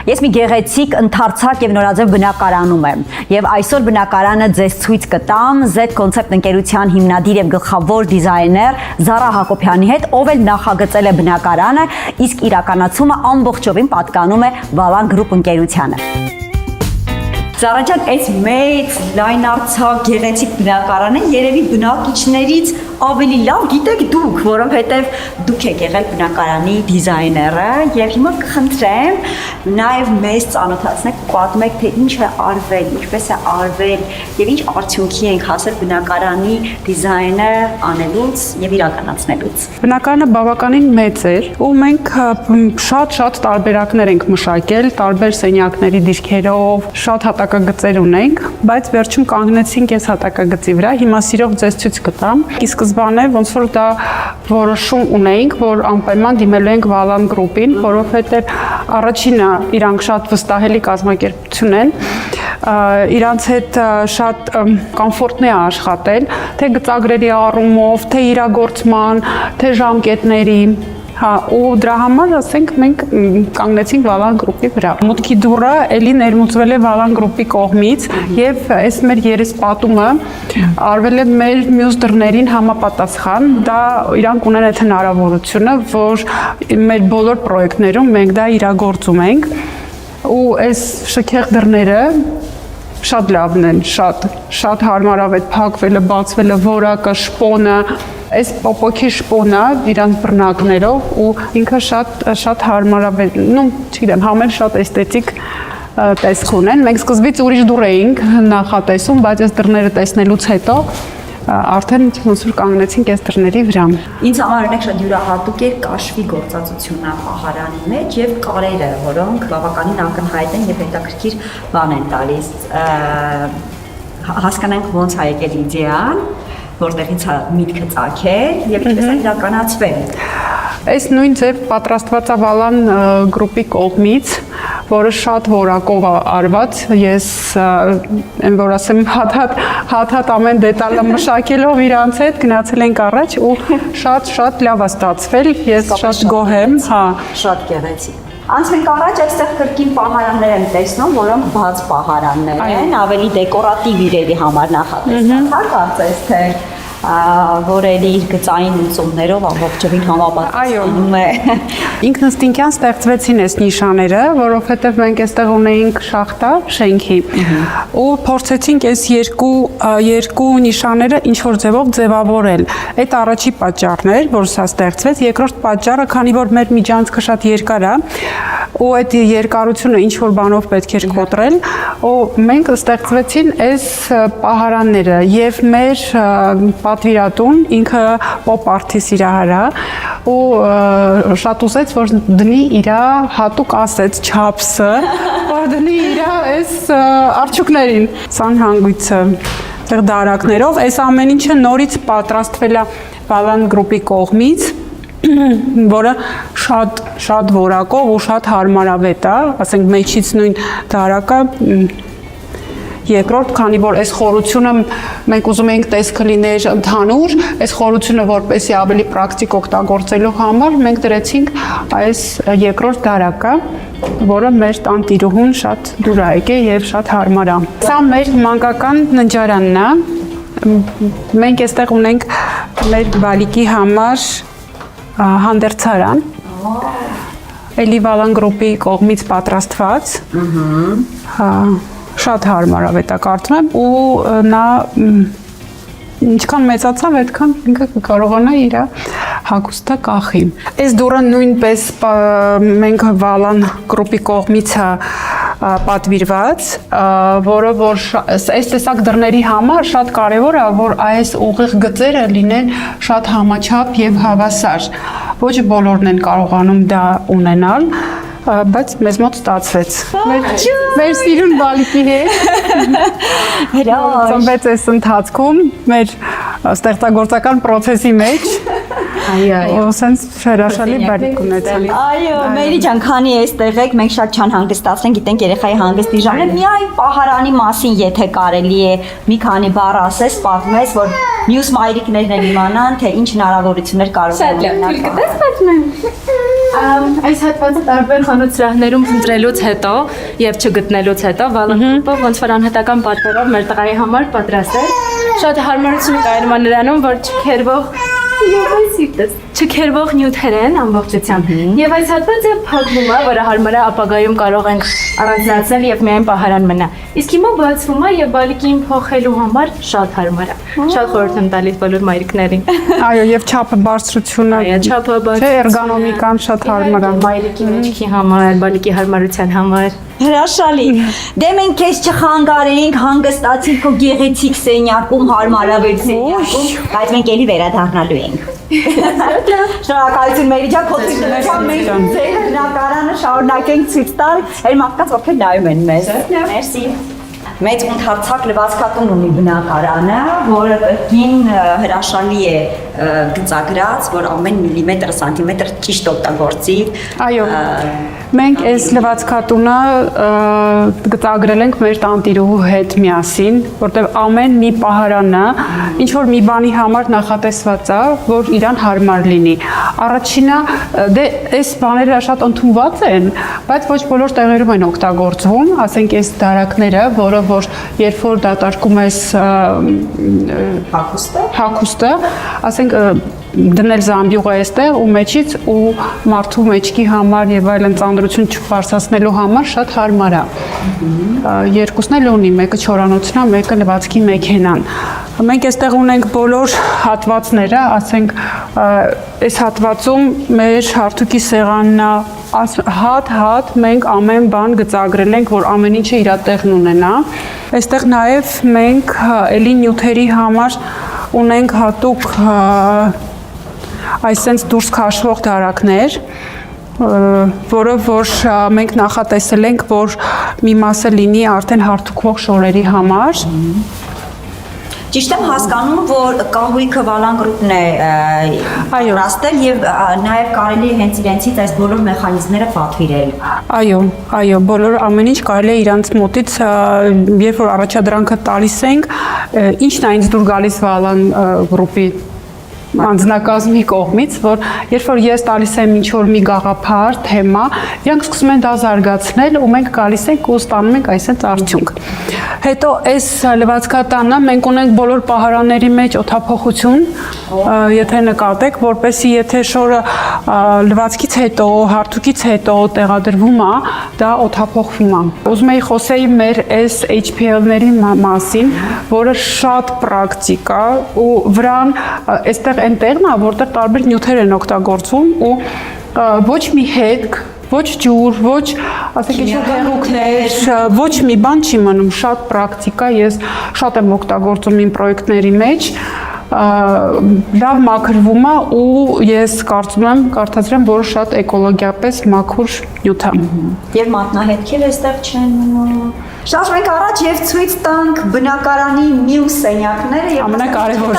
Ես մի գեղեցիկ ընդարձակ եւ նորաձև բնակարանում եմ եւ այսօր բնակարանը ձեզ ցույց կտամ Z Concept ընկերության հիմնադիր եւ գլխավոր դիզայներ Զարա Հակոբյանի հետ, ով էլ նախագծել է բնակարանը, իսկ իրականացումը ամբողջովին պատկանում է Valan Group ընկերությանը։ Զարա ջան, այս մեծ լայնարձակ գեղեցիկ բնակարանը երևի բնակիչներից ավելի լավ գիտեք դուք, որովհետև դուք եք եղել բնակարանի դիզայները եւ հիմա կխնդրեմ նաեւ մեզ ծանոթացնեք, պատմեք թե ինչ է արվել, ինչպես է արվել եւ ինչ արդյունքի ենք հասել բնակարանի դիզայնը անելուց եւ իրականացնելուց։ Բնակարանը բավականին մեծ էր ու մենք շատ տարբերակներ ենք մշակել, տարբեր սենյակների դիրքերով, շատ հատակագծեր ունենք, բայց վերջում կանգնեցինք այս հատակագծի վրա, հիմա սիրով ձեզ ցույց կտամ։ Սկզբանե ոնց որ դա որոշում ունեինք, որ անպայման դիմելու ենք Valan Group-ին, որովհետև առաջինը իրանք շատ վստահելի կազմակերպություն են, իրանց հետ շատ կոմֆորտն է աշխատել, թե գծագրերի առումով, թե իրագործման, թե ժամկետների, ու դրա համար ասենք մենք կանգնեցինք Valan Group-ի վրա։ Մուտքի դուռը էլի ներմուծվել է Valan Group-ի կողմից եւ այս մեր երեսպատումը արվել է մեր մյուս դռներին համապատասխան։ Դա իրանք ունեն այդ հնարավորությունը, որ մեր բոլոր պրոյեկտներում մենք դա իրագործում ենք ու այս շքեղ դռները շատ լավն են, շատ հարմարավետ փակվելը, բացվելը, որակը, շպոնը, այս պոպոքի շպոնը իրանց բռնակներով ու ինքը շատ հարմարավետ, չգիտեմ, համել շատ էսթետիկ տեսք ունեն։ Մենք սկզբից ուրիշ դուռ էինք նախատեսում, բայց այս դռները տեսնելուց հետո արդեն ոնց որ կանգնեցինք այս դռների վրա։ Ինձ համար օրինակ շատ յուրահատուկ է կաշվի գործածությունը պահարանի մեջ եւ կարերը, որոնք բավականին ակնհայտ են եւ հետաքրքիր բան են տալիս։ Հասկանանք ոնց է եկել իդեան, որտեղից է միտքը ծագել եւ ինչպես է իրականացվել։ Այս նույն ձև պատրաստված է Valan Group-ի կողմից, որը շատ որակով արված, ես եմ որ ասեմ հատ ամեն դետալը մշակելով իրանց հետ գնացել ենք առաջ ու շատ լավ է ստացվել, ես շատ գոհ եմ, շատ գեղեցիկ։ Անցնենք առաջ, այստեղ կրկին պահարաններ եմ տեսնում, որոնք բաց պահարաններ են, ավելի դեկորատիվ իրերի համար նախատեսված, հա կարծես թե որ էլի իր գծային լուծումներով ամբողջովին համապատասխանում է։ Ինքնըստինքյան ստեղծվեցին այս նիշաները, որովհետև մենք այստեղ ունեինք շախտա շենքի ու փորձեցինք այս երկու նիշաները ինչ-որ ձևով ձևավորել։ Այդ առաջի պատճառն էր, որ սա ստեղծվեց, երկրորդ պատճառը, քանի որ մեր միջանցքը շատ երկար է, ու այդ երկարությունը ինչ-որ բանով պետք էր կոտրել, ու մենք ստեղծվեցին այս պահարանները եւ մեր պատվիրատուն ինքը pop artist իրահարա ու շատ ուզեց որ դնի իր հատուկ ասեց չափսը որ դնի իր այս արջուկներին սանհանգույցը այդտեղ դարակներով այս ամեն ինչը նորից պատրաստվել է Valan Group-ի կողմից որը շատ որակով ու շատ հարմարավետ է, ասենք մեջից նույն դարակը երկրորդ, քանի որ այս խորությունը մենք ուզում ենք տեսքը լիներ ընդհանուր, այս խորությունը որպեսզի ավելի պրակտիկ օգտագործելու համար մենք դրեցինք այս երկրորդ դարակը, որը մեր տանտիրուհուն շատ դուր է եկել եւ շատ հարմար է։ Սա մեր մանկական ննջարանն է։ Մենք այստեղ ունենք մեր բալիկի համար հանդերձարան։ Էլի Valan Group-ի կողմից պատրաստված։ Շատ հարմարավետ է կարծում եմ ու նա ինչքան մեծացավ, այդքան ինքը կարողանա իր հագուստը կախի։ Այս դուռը նույնպես մենք Valan Group-ի կողմից է պատվիրված, որը որ այս տեսակ դռների համար շատ կարևոր է, որ այս ուղիղ գծերը լինեն շատ համաչափ եւ հավասար։ Ոչ բոլորն են կարողանում դա ունենալ, բայց մեզ մոտ ստացվեց։ Մեր սիրուն բալիկի հետ ծնվեց այս ընթացքում մեր ստեղծագործական process-ի մեջ։ Այո, սենց հրաշալի բալիկ ունեցան։ Այո, Մերի ջան, քանի էստեղ եք, մենք շատ չանհանգստացնենք, գիտենք երեխայի հանգստի ժամը, միայն պահարանի մասին եթե կարելի է մի քանի բառ ասես, պատմես, որ մյուս մայրիկներն էլ իմանան, թե ինչ հնարավորություններ կարող են ունենալ։ Այս հատվածը տարբեր խանութ սրահներում փնտրելուց հետո եւ չգտնելուց հետո վալանգրուպը ոնց որ անհատական պատվերով մեր տղայի համար պատրաստել։ Շատ հարմարություն կայանում է նրանում, որ չքերվող նյութեր են ամբողջությամբ։ Եվ այս հատվածը փակվում է, որը հարմար է ապագայում կարող ենք առանձնացնել եւ միայն պահարան մնա։ Իսկ հիմա բացվում է եւ բալիկին փոխելու համար շատ հարմար է։ Շատ խորհուրդ եմ տալիս բոլոր մայրիկներին։ Այո, եւ չափը բարձրությունը, Չափը չէ, էրգոնոմիկան շատ հարմար է։ Մայրիկի մեջքի համար, բալիկի հարմարության համար։ Հրաշալի։ Դե մենք քեզ չխանգարենք, հանգստացինք քո գեղեցիկ սենյակում, հարմարավետ սենյակում, բայց մենք էլի վերադառնալու ենք։ Շնորհակալություն Մերի ջան, քո ցույցը մենք ձեր հրապարականը շարունակենք ցույց տալ, այլ մարդկանց ովքեր նայում են մեզ։ Մերսի։ Մեծ ընդհանրացակ լվացքատուն ունի բնակարանը, որը կին հրաշալի է գծագրած, որ ամեն միլիմետր, սանտիմետր ճիշտ օգտագործի։ Այո։ Մենք այս լվացքատունը գծագրել ենք մեր տանտիրուհու հետ միասին, որտեղ ամեն մի պահարանը ինչ որ մի բանի համար նախատեսված է, որ իրան հարմար լինի։ Առաջինը դե այս բաները շատ ընդունված են, բայց ոչ բոլոր տեղերում են օգտագործվում, ասենք այս դարակները, որը որ երբ որ դատարկում ես հագուստը, ասենք դնել զամբյուղը այստեղ ու մեջից ու մարդու մեջքի համար եւ այլն ծանրություն չբարձրացնելու համար շատ հարմար է։ Երկուսն էլ ունի, մեկը չորանոցն է, մեկը լվացքի մեքենան։ Մենք այստեղ ունենք բոլոր հատվածները, ասենք այս հատվածում մեր հարթուկի սեղանն է, հատ մենք ամեն բան գծագրել ենք, որ ամեն ինչը իր տեղն ունենա։ Այստեղ նաև մենք էլի նյութերի համար ունենք հատուկ այսպես դուրս քաշվող դարակներ, որը որ մենք նախատեսել ենք, որ մի մասը լինի արդեն հարթուկվող շորերի համար։ Ճիշտ եմ հասկանում, որ կահույքը վալանգրուպն է պատրաստել եւ նաեւ կարելի է հենց իրենցից այս բոլոր մեխանիզմները պատվիրել։ Այո, բոլոր ամեն ինչ կարելի է իրանց մոտից, երբ որ առաջադրանքը տալիս ենք, ինչն է ինձ դուր գալիս վալանգրուպի անձնակազմի կողմից, որ երբ որ ես տալիս եմ ինչ-որ մի գաղափար, թեմա, իրանք սկսում են դա զարգացնել ու մենք գալիս ենք ու ստանում ենք այսպես արդյունք։ Հետո այս լվացքատանը մենք ունենք բոլոր պահարանների մեջ օդափոխություն, եթե նկատեք, որպեսզի եթե շորը լվացքից հետո, հարթուկից հետո տեղադրվում է, դա օդափոխվում է։ Ուզում եի խոսեի մեր այս HPL-ների մասին, որը շատ պրակտիկ է ու վրան այստեղ այն տեղն է, որտեղ տարբեր նյութեր են օգտագործվում ու ոչ մի հետք, ոչ ջուր, ոչ, ասենք ինչ-որ հեղուկներ, ոչ մի բան չի մնում, շատ պրակտիկ է, ես շատ եմ օգտագործում իմ պրոյեկտների մեջ, լավ մաքրվում է ու ես կարծացրեմ, որ շատ էկոլոգիապես մաքուր նյութ է։ Եվ մատնահետքեր այստեղ չեն մնում։ Շարժվենք առաջ եւ ցույց տանք բնակարանի մյուս սենյակները եւ ամենակարևոր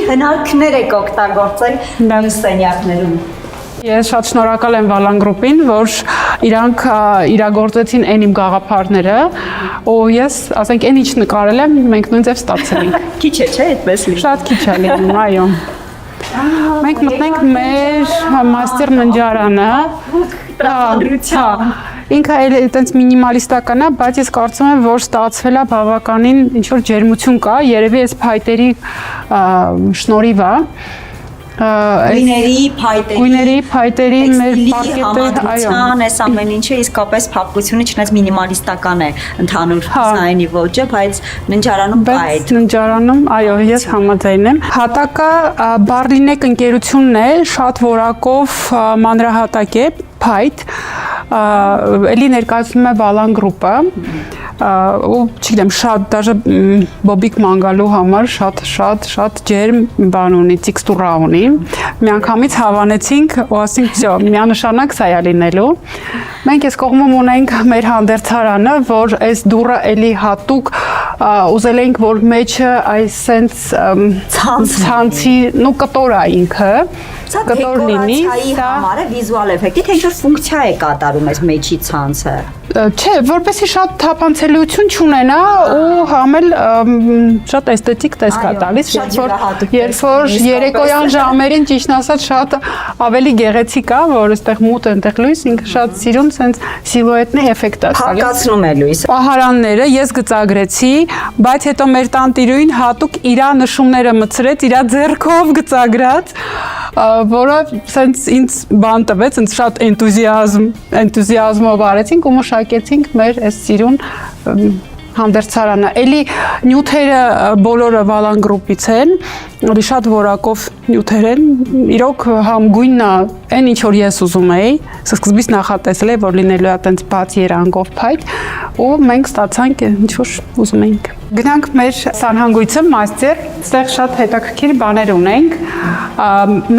հնարքներ եք օգտագործել մյուս սենյակներում։ Ես շատ շնորհակալ եմ Վալանգրուպին, որ իրանք իրագործեցին այն իմ գաղափարները, ու ես, ասենք, այն ինչ նկարել եմ, մենք նույնպես ստացել ենք։ Քիչ է, չէ՞, այդպես լի։ Շատ քիչ է լինում, այո։ Մենք մտնենք մեր մաստեր ննջարանը։ Ինքը այտենց մինիմալիստական է, բայց ես կարծում եմ, որ ստացվել է բավականին ինչ-որ ջերմություն կա, երևի այս փայտերի շնորհիվ է։ Գույների, փայտերի, մեր պարկետը, այս ամեն ինչը իսկապես փափկությունը չնայած մինիմալիստական է ընդհանուր դիզայնի ոճը, բայց ննջարանում փայտ։ Ննջարանում, այո, ես համաձայն եմ։ Հատակը Բարլինեկ ընկերությունն է, շատ որակով մանրահատակ է, փայտ, էլի ներկայացնում է Վալանգրուպը, ու չգիտեմ, շատ դաժե բոբիկ մանգալու համար շատ ջերմ բան ունի, տեքստուրա ունի։ Միանգամից հավանեցինք ու ասենք, «Վсё, միանշանակ սա է լինելու»։ Մենք այս կողմում ունենք մեր հանդերձարանը, որ այս դուռը էլի հատուկ ուզել ենք, որ մեջը այս սենց ցանցի, նու կտոր է ինքը, Սա կտոր լինի, դեկորացիայի համար է վիզուալ էֆեկտի, թե ինչ-որ ֆունկցիա է կատարում այս մեջի ցանցը։ Չէ, որպեսզի շատ թափանցելիություն չունենա ու համ էլ շատ էսթետիկ տեսք է տալիս, երբ որ երեկոյան ժամերին ճիշտ ասած շատ ավելի գեղեցիկ է, որ այստեղ մութ է, այնտեղ լույս, ինքը շատ սիրուն sense սիլուետնի էֆեկտ է տալիս։ Հակացնում է լույս։ Պահարանները ես գծագրեցի, բայց հետո մեր տանտիրուհին հատուկ իր նշումները մցրեց, իր ձեռքով գծագրած, որը sense ինձ բան տվեց, ինձ շատ էնտուզիազմով արեցինք ու մշակեցինք մեր այս սիրուն հանդերձարանը։ Էլի նյութերը բոլորը Վալան գրուպից են, էլի շատ որակով նյութեր են։ Իրոք համ գույնն է, այն ինչ որ ես ուզում էի, սկզբից նախատեսել էի, որ լինելու է այտենց բաց երանգով փայտ, ու մենք ստացանք ինչ որ ուզում էինք։ Գնանք մեր սանհանգույցը մաստեր, այստեղ շատ հետաքրքիր բաներ ունենք։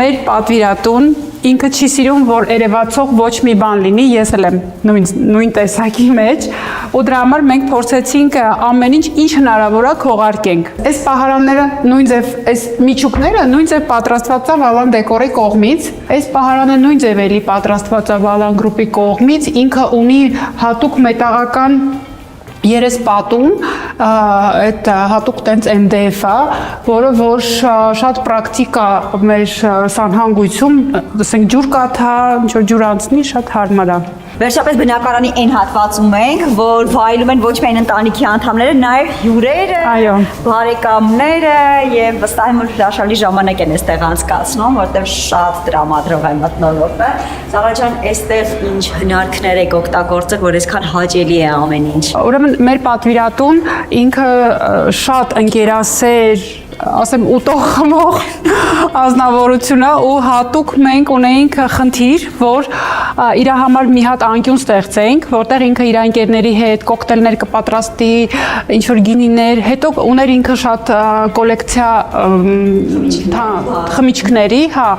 Մեր պատվիրատուն ինքը չի սիրում, որ երևացող ոչ մի բան լինի, ես էլ եմ նույն տեսակի մեջ, ու դրա համար մենք փորձեցինք ամեն ինչ հնարավոր է քողարկենք։ Այս պահարանները նույն ձև, այս միջուկները նույն ձև պատրաստված է Վալան դեկորի կողմից, այս պահարանը նույն ձև էլի պատրաստված է Վալան գրուպի կողմից, ինքը ունի հատուկ մետաղական երեսպատում, այդ հատուկ տենց MDF-ա, որը որ շատ պրակտիկ է մեր սանհանգույցում, ասենք ջուր կաթա, ինչ որ ջուր անցնի, շատ հարմար է։ Վերջապես բնակարանի այն հատվածում ենք, որ վայելում են ոչ միայն ընտանիքի անդամները, նաև հյուրերը, բարեկամները եւ վստահ եմ որ հրաշալի ժամանակ են այստեղ անցկացնում, որտեղ շատ տրամադրող է մթնոլորտը։ Զարա ջան, այստեղ ինչ հնարքներ եք օգտագործել, որ այսքան հաճելի է ամեն ինչ։ Ուրեմն մեր պատվիրատուն ինքը շատ ընկերասեր ասեմ ուտող խմող ազնվորություն է ու հատուկ մենք ունեինք խնդիր, որ իր համար մի հատ անկյուն ստեղծենք, որտեղ ինքը իր ընկերների հետ կոկտեյլներ կպատրաստի, ինչ որ գինիներ, հետո ուներ ինքը շատ կոլեկցիա խմիչքների, հա,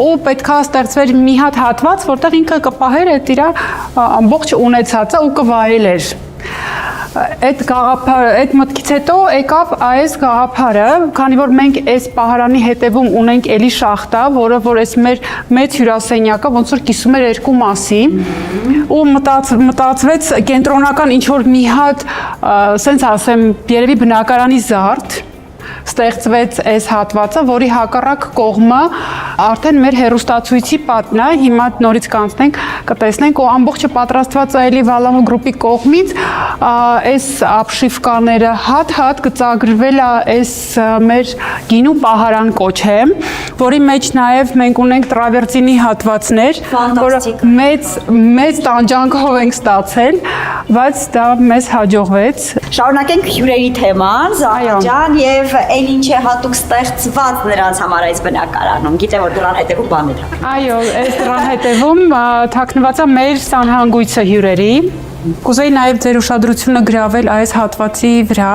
ու պետքա ստեղծվեր մի հատ հատված, որտեղ ինքը կպահեր այդ իր ամբողջ ունեցածը ու կվայելեր։ Այդ գաղափարը, այդ մտքից հետո եկավ այս գաղափարը, քանի որ մենք այս պահարանի հետևում ունենք էլի շախտա, որը որ այս մեր մեծ հյուրասենյակը ոնց որ կիսում էր երկու մասի, ու մտածվեց կենտրոնական ինչ որ մի հատ, սենց ասեմ, երևի բնակարանի զարդ ստեղծվեց այս հատվածը, որի հակառակ կողմը արդեն մեր հերոստացույցի պատն է, հիմա նորից կանցնենք, կտեսնենք ու ամբողջը պատրաստված է էլի Վալամո գրուպի կողմից, այս ապշիվկաները հատ-հատ գծագրվել է այս մեր գինու պահարան կոչե, որի մեջ նաև մենք ունենք տրավերտինի հատվածներ, որը մեծ տանջանքով ենք ստացել, բայց դա մեզ հաջողվեց։ Շարունակենք հյուրերի թեման, Զարա ջան, եւ այն ինչ է հատուկ ստեղծված նրանց համար այս բնակարանում։ Գիտեմ որ դրան հետևում բաներ կա։ Այո, այս դրան հետևում թաքնված է մեր սանհանգույցը հյուրերի։ Կուզեի նաև ձեր ուշադրությունը գրավել այս հատվածի վրա,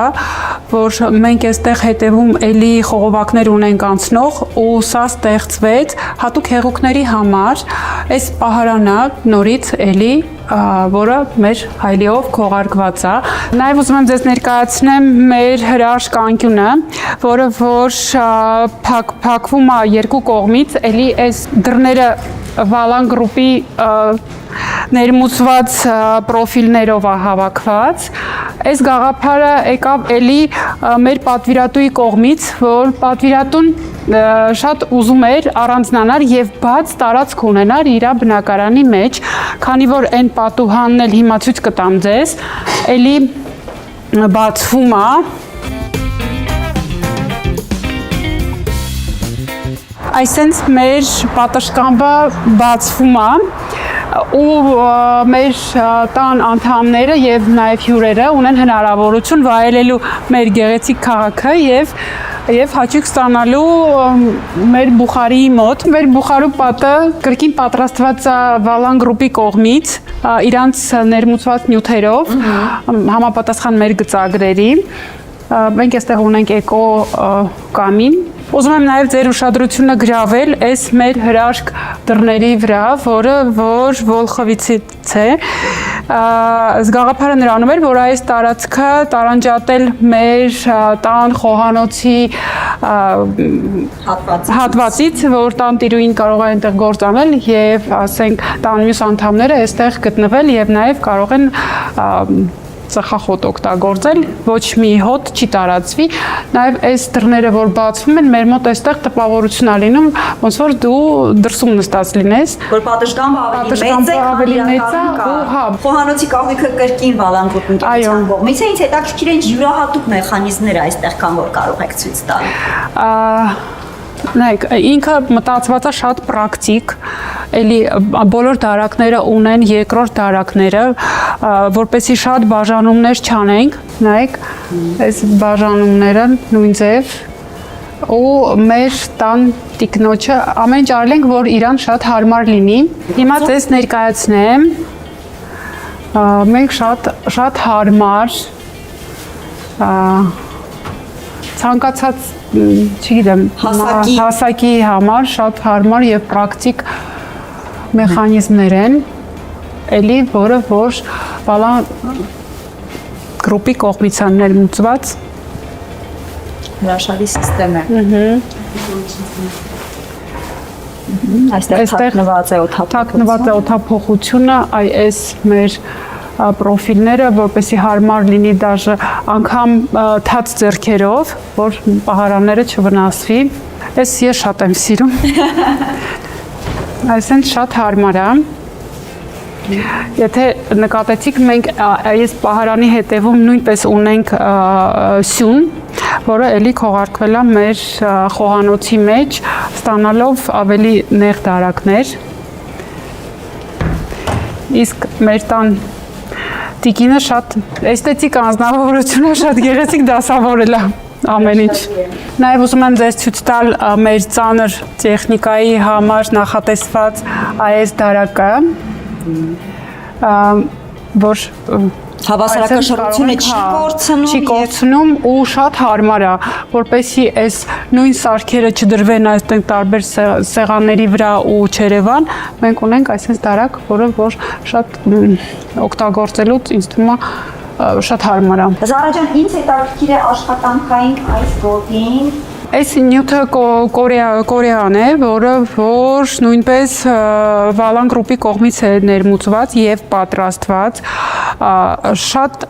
որ մենք այստեղ հետևում էլի խողովակներ ունենք անցնող ու սա ստեղծվեց հատուկ հեղուկների համար, այս պահարանը նորից էլի որը մեր հայլիով քողարկված է։ Նաև ուզում եմ ձեզ ներկայացնեմ մեր հրաշք անկյունը, որը որ փակվում է երկու կողմից, էլի այս դռները Վալան գրուպի ներմուծված պրոֆիլներով է հավաքված։ Այս գաղափարը եկավ էլի մեր պատվիրատուի կողմից, որ պատվիրատուն շատ ուզում էր առանձնանալ եւ բաց տարածք ունենալ իր բնակարանի մեջ, քանի որ այն պատուհանն էլ հիմա ցույց կտամ ձեզ, էլի բացվում է։ Այսենց մեր պատշգամբը բացվում է ու մեր տան անդամները եւ նաեւ հյուրերը ունեն հնարավորություն վայելելու մեր գեղեցիկ քաղաքը եւ հաճույք ստանալու մեր բուխարի մոտ։ Մեր բուխարու պատը կրկին պատրաստված է Վալան գրուպի կողմից իրանց ներմուծված նյութերով, համապատասխան մեր գծագրերի։ Մենք այստեղ ունենք էկո կամին։ Ուզում եմ նաև ձեր ուշադրությունը գրավել այս մեր հրաշք դռների վրա, որը որ Վոլխովիցից է, Զգաղափարը նրանում էր, որ այս տարածքը տարանջատել մեր տան խոհանոցի հատվածից, որ տանտիրուին կարող է այնտեղ գործ անել եւ ասենք տան մյուս անդամները այստեղ գտնվել եւ նաեւ կարող են ծխախոտ օգտագործել, ոչ մի հոտ չի տարածվի, նաև այս դռները, որ բացվում են, մեր մոտ այստեղ տպավորություն ա լինում, ոնց որ դու դրսում նստած լինես, որ պատշգամբը ավելի մեծ է, ու հա, խոհանոցի կահույքը կրկին վալանգոտ ընկերության կողմից է, ինձ հետաքրքիր են յուրահատուկ մեխանիզմները այստեղ կան, որ կարող եք ցույց տալ։ Նայեք, ինքը մտածված է շատ պրակտիկ, էլի բոլոր դարակները ունեն երկրորդ դարակները, որպեսզի շատ բաժանումներ չանենք, նայեք, այս բաժանումները նույն ձև ու մեր տան տիկնոջը ամեն ինչ արել ենք, որ իրան շատ հարմար լինի։ Հիմա ձեզ ներկայացնեմ, մենք շատ հարմար ցանկացած չգիտեմ, հասակի համար շատ հարմար եւ պրակտիկ մեխանիզմներ են, էլի որը որ բալան գրուպի կողմից է ներմուծված հրաշալի համակարգ է։ Այստեղ թաքնված է օդափոխությունը, այս մեր պրոֆիլները, որպեսզի հարմար լինի դաժե անգամ թաց ձեռքերով, որ պահարանները չվնասվի։ Ես շատ եմ սիրում։ Այսինքն շատ հարմար է։ Եթե նկատեցիք, մենք այս պահարանի հետևում նույնպես ունենք սյուն, որը էլի քողարկվել է մեր խոհանոցի մեջ, ստանալով ավելի նեղ դարակներ։ Իսկ մեր տան տիկինը շատ էսթետիկ անձնավորությունը շատ գեղեցիկ դասավորել է ամեն ինչ։ Նաև ուզում եմ ձեզ ցույց տալ մեր ծանր տեխնիկայի համար նախատեսված այս դարակը, որ հավասարակշռությունը չի կորցնում ու շատ հարմար է, որպեսզի այս նույն սարքերը չդրվեն այստեղ տարբեր սեղանների վրա ու չերևան, մենք ունենք այսպես դարակ, որը որ շատ օգտագործելուց ինձ թվում է շատ հարմար է։ Զարա ջան, ինձ հետաքրքիր է աշխատանքային այս գոտին։ Այս նյութը կորեան է, որը որ նույնպես Վալան գրուպի կողմից է ներմուծված եւ պատրաստված, շատ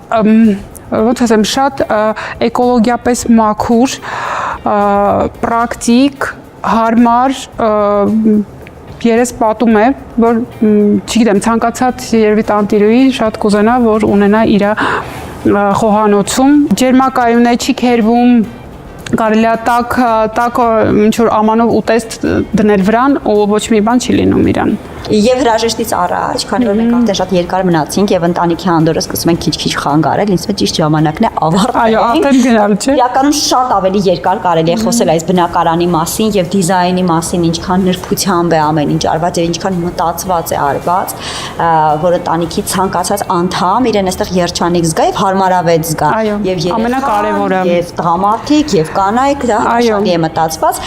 ոնց ասեմ, շատ էկոլոգիապես մաքուր, պրակտիկ, հարմար երես պատում է, որ չգիտեմ, ցանկացած երևի տանտիրուհի շատ կուզենա, որ ունենա իր խոհանոցում, ջերմակայուն է, չի քերվում, կարելի է տաք ինչ-որ ամանով ուտեստ դնել վրան ու ոչ մի բան չի լինում իրան։ Եվ հրաժեշտից առաջ, քանի որ մենք արդեն շատ երկար մնացինք եւ ընտանիքի հանդորը սկսում ենք քիչ-քիչ խանգարել, ինձ մոտ ճիշտ ժամանակն է ավարտել։ Այո, արդեն գնալ չէ։ Իրականում շատ ավելի երկար կարելի է խոսել այս բնակարանի մասին եւ դիզայնի մասին, ինչքան նրբությամբ է ամեն ինչ արված եւ ինչքան մտածված է արված, որ ընտանիքի ցանկացած անդամ իրեն այստեղ երջանիկ զգա եւ հարմարավետ զգա։ Եվ ամենակարևորը եւ տղամարդիկ եւ կանայք դա շատ է մտածված։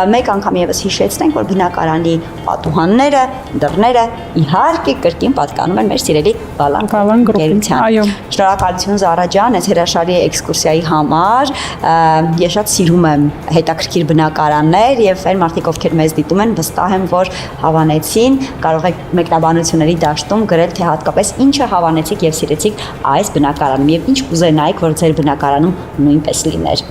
Մեկ անգամ եւս հիշեցնենք, որ բնակարանի պատուհանները, դռները իհարկե կրկին պատկանում են մեր սիրելի Վալան գրուպին։ Այո։ Շնորհակալություն Զարա ջան, այս հրաշալի էքսկուրսիայի համար։ Ես շատ սիրում եմ հետաքրքիր բնակարաններ եւ այն մարդիկ, ովքեր մեզ դիտում են, վստահ եմ, որ հավանեցին, կարող եք մեկնաբանությունների դաշտում գրել, թե հատկապես ինչը հավանեցիք եւ սիրեցիք այս բնակարանում եւ ինչ կուզենայիք, որ ձեր բնակարանում նույնպես լիներ։